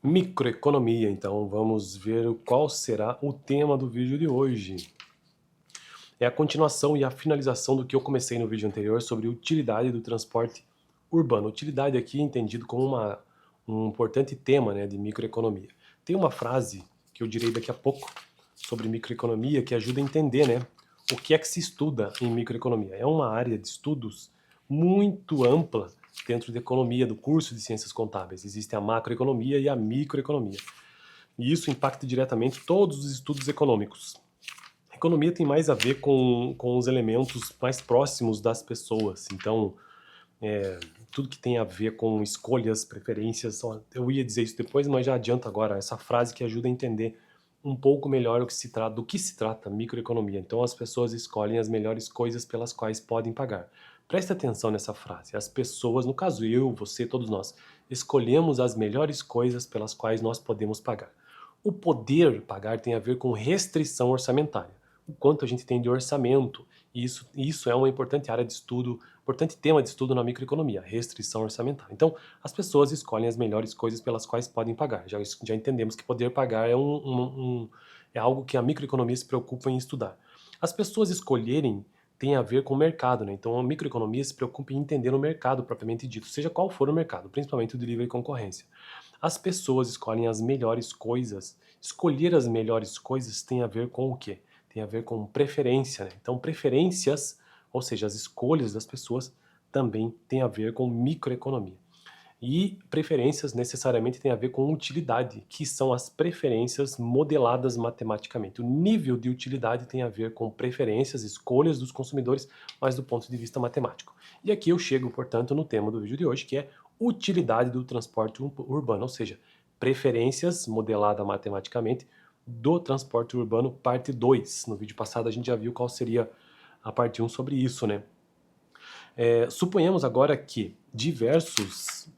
Microeconomia, então vamos ver qual será o tema do vídeo de hoje. É a continuação e a finalização do que eu comecei no vídeo anterior sobre utilidade do transporte urbano. Utilidade aqui entendido como um importante tema, né, de microeconomia. Tem uma frase que eu direi daqui a pouco sobre microeconomia que ajuda a entender, né, o que é que se estuda em microeconomia. É uma área de estudos muito ampla dentro da economia, do curso de ciências contábeis. Existe a macroeconomia e a microeconomia. E isso impacta diretamente todos os estudos econômicos. A economia tem mais a ver com os elementos mais próximos das pessoas. Então, tudo que tem a ver com escolhas, preferências, eu ia dizer isso depois, mas já adianto agora, essa frase que ajuda a entender um pouco melhor do que se trata a microeconomia. Então as pessoas escolhem as melhores coisas pelas quais podem pagar. Preste atenção nessa frase. As pessoas, no caso eu, você, todos nós, escolhemos as melhores coisas pelas quais nós podemos pagar. O poder pagar tem a ver com restrição orçamentária. O quanto a gente tem de orçamento. E isso é uma importante área de estudo, importante tema de estudo na microeconomia, restrição orçamentária. Então, as pessoas escolhem as melhores coisas pelas quais podem pagar. Já entendemos que poder pagar é algo que a microeconomia se preocupa em estudar. As pessoas escolherem tem a ver com o mercado, né? Então a microeconomia se preocupa em entender o mercado propriamente dito, seja qual for o mercado, principalmente o de livre concorrência. As pessoas escolhem as melhores coisas. Escolher as melhores coisas tem a ver com o quê? Tem a ver com preferência, né? Então preferências, ou seja, as escolhas das pessoas também tem a ver com microeconomia. E preferências necessariamente tem a ver com utilidade, que são as preferências modeladas matematicamente. O nível de utilidade tem a ver com preferências, escolhas dos consumidores, mas do ponto de vista matemático. E aqui eu chego, portanto, no tema do vídeo de hoje, que é utilidade do transporte urbano, ou seja, preferências modelada matematicamente do transporte urbano, parte 2. No vídeo passado a gente já viu qual seria a parte 1 sobre isso, né? Suponhamos agora que diversos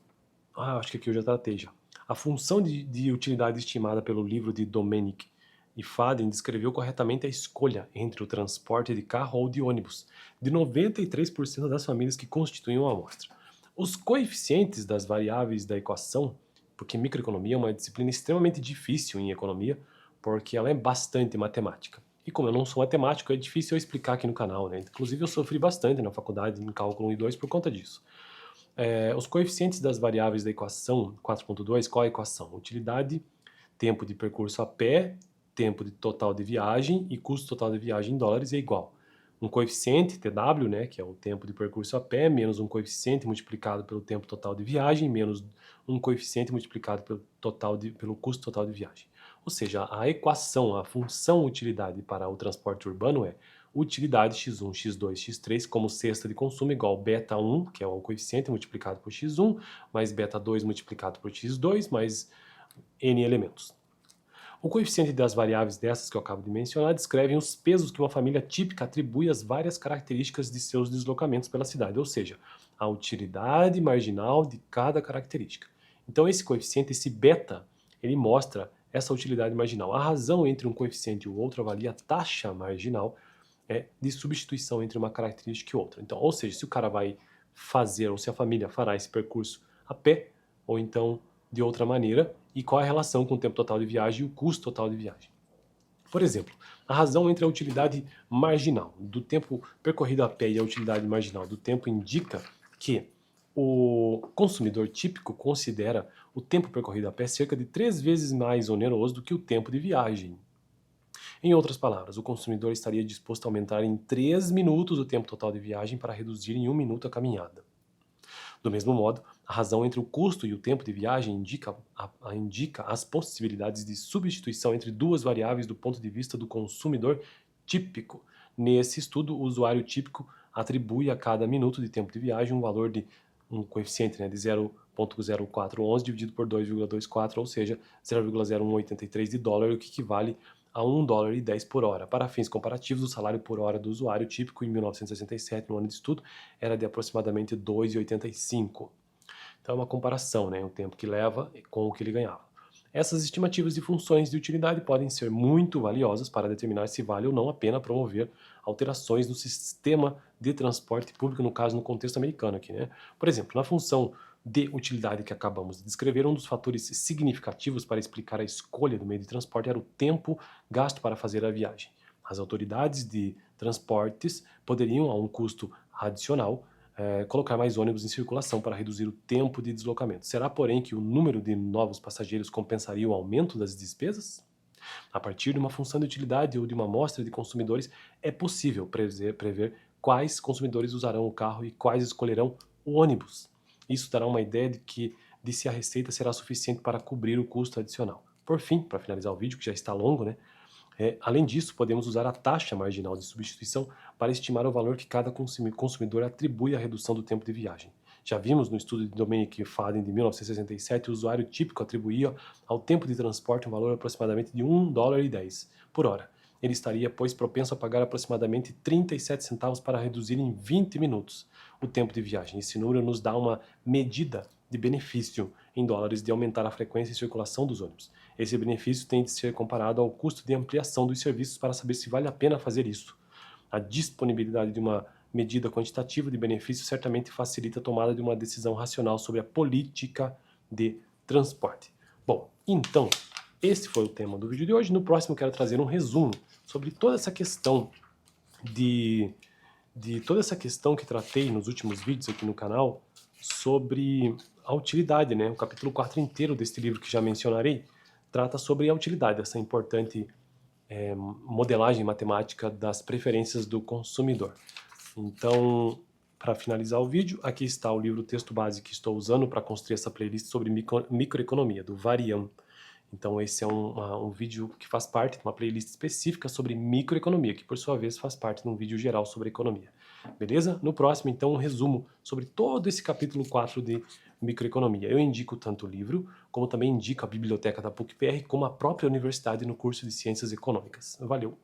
acho que aqui eu já tratei já. A função de utilidade estimada pelo livro de Domenic e Faden descreveu corretamente a escolha entre o transporte de carro ou de ônibus de 93% das famílias que constituem a amostra. Os coeficientes das variáveis da equação, porque microeconomia é uma disciplina extremamente difícil em economia, porque ela é bastante matemática. E como eu não sou matemático, é difícil eu explicar aqui no canal, né? Inclusive eu sofri bastante na faculdade em cálculo 1 e 2 por conta disso. Os coeficientes das variáveis da equação 4.2, qual é a equação? Utilidade, tempo de percurso a pé, tempo de total de viagem e custo total de viagem em dólares é igual. Um coeficiente, TW, né, que é o tempo de percurso a pé, menos um coeficiente multiplicado pelo tempo total de viagem, menos um coeficiente multiplicado pelo custo total de viagem. Ou seja, a equação, a função utilidade para o transporte urbano é utilidade x1, x2, x3 como cesta de consumo igual beta 1, que é o coeficiente multiplicado por x1, mais beta 2 multiplicado por x2, mais n elementos. O coeficiente das variáveis dessas que eu acabo de mencionar descrevem os pesos que uma família típica atribui às várias características de seus deslocamentos pela cidade, ou seja, a utilidade marginal de cada característica. Então esse coeficiente, esse beta, ele mostra essa utilidade marginal. A razão entre um coeficiente e o outro avalia a taxa marginal de substituição entre uma característica e outra. Então, ou seja, se o cara vai fazer, ou se a família fará esse percurso a pé, ou então de outra maneira, e qual é a relação com o tempo total de viagem e o custo total de viagem. Por exemplo, a razão entre a utilidade marginal do tempo percorrido a pé e a utilidade marginal do tempo indica que o consumidor típico considera o tempo percorrido a pé cerca de 3 vezes mais oneroso do que o tempo de viagem. Em outras palavras, o consumidor estaria disposto a aumentar em 3 minutos o tempo total de viagem para reduzir em 1 minuto a caminhada. Do mesmo modo, a razão entre o custo e o tempo de viagem indica as possibilidades de substituição entre duas variáveis do ponto de vista do consumidor típico. Nesse estudo, o usuário típico atribui a cada minuto de tempo de viagem um valor de um coeficiente, de 0,0411 dividido por 2,24, ou seja, 0,0183 de dólar, o que equivale a $1,10 por hora. Para fins comparativos, o salário por hora do usuário típico em 1967, no ano de estudo, era de aproximadamente R$ 2,85. Então é uma comparação, o tempo que leva com o que ele ganhava. Essas estimativas de funções de utilidade podem ser muito valiosas para determinar se vale ou não a pena promover alterações no sistema de transporte público, no caso no contexto americano aqui, Por exemplo, na função de utilidade que acabamos de descrever, um dos fatores significativos para explicar a escolha do meio de transporte era o tempo gasto para fazer a viagem. As autoridades de transportes poderiam, a um custo adicional, colocar mais ônibus em circulação para reduzir o tempo de deslocamento. Será, porém, que o número de novos passageiros compensaria o aumento das despesas? A partir de uma função de utilidade ou de uma amostra de consumidores, é possível prever quais consumidores usarão o carro e quais escolherão o ônibus. Isso dará uma ideia de se a receita será suficiente para cobrir o custo adicional. Por fim, para finalizar o vídeo, que já está longo, né? Além disso, podemos usar a taxa marginal de substituição para estimar o valor que cada consumidor atribui à redução do tempo de viagem. Já vimos no estudo de Dominic Fadden de 1967, o usuário típico atribuía ao tempo de transporte um valor aproximadamente de $1,10 por hora. Ele estaria, pois, propenso a pagar aproximadamente 37 centavos para reduzir em 20 minutos o tempo de viagem. Esse número nos dá uma medida de benefício em dólares de aumentar a frequência e circulação dos ônibus. Esse benefício tem de ser comparado ao custo de ampliação dos serviços para saber se vale a pena fazer isso. A disponibilidade de uma medida quantitativa de benefício certamente facilita a tomada de uma decisão racional sobre a política de transporte. Bom, então, esse foi o tema do vídeo de hoje. No próximo eu quero trazer um resumo sobre toda essa questão de toda essa questão que tratei nos últimos vídeos aqui no canal sobre a utilidade, né? O capítulo 4 inteiro deste livro que já mencionarei trata sobre a utilidade, essa importante modelagem matemática das preferências do consumidor. Então, para finalizar o vídeo, aqui está o livro texto base que estou usando para construir essa playlist sobre microeconomia, do Varian. Então esse é um vídeo que faz parte de uma playlist específica sobre microeconomia, que por sua vez faz parte de um vídeo geral sobre economia. Beleza? No próximo, então, um resumo sobre todo esse capítulo 4 de microeconomia. Eu indico tanto o livro, como também indico a biblioteca da PUC-PR, como a própria universidade no curso de Ciências Econômicas. Valeu!